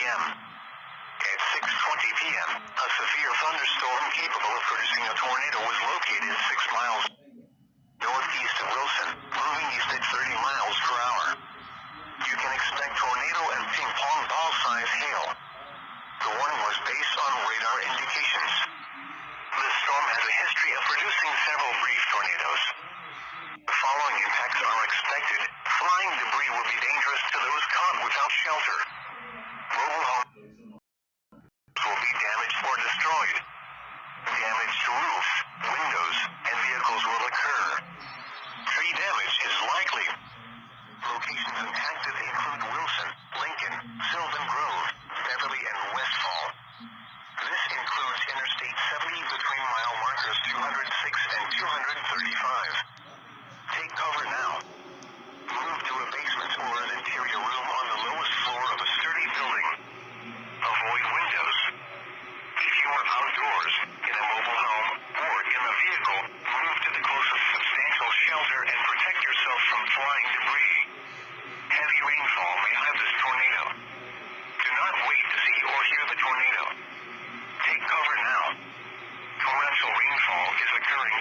p.m. At 6:20 p.m., a severe thunderstorm capable of producing a tornado was located 6 miles northeast of Wilson, moving east at 30 miles per hour. You can expect tornado and ping-pong ball-size hail. The warning was based on radar indications. The storm has a history of producing several brief tornadoes. The following impacts are expected. Flying debris will be dangerous to those caught without shelter. Mobile homes will be damaged or destroyed. Damage to roofs, windows, and vehicles will occur. Tree damage is likely. Locations impacted include Wilson, Lincoln, Sylvan Grove, Beverly, and Westfall. This includes Interstate 70 between mile markers 206 and 235. Take cover now. Move to a basement or an interior room on the lowest floor of a sturdy building. Avoid windows. If you are outdoors, in a mobile home, or in a vehicle, move to the closest substantial shelter and protect yourself from flying debris. Heavy rainfall may hide this tornado. Do not wait to see or hear the tornado. Take cover now. Torrential rainfall is occurring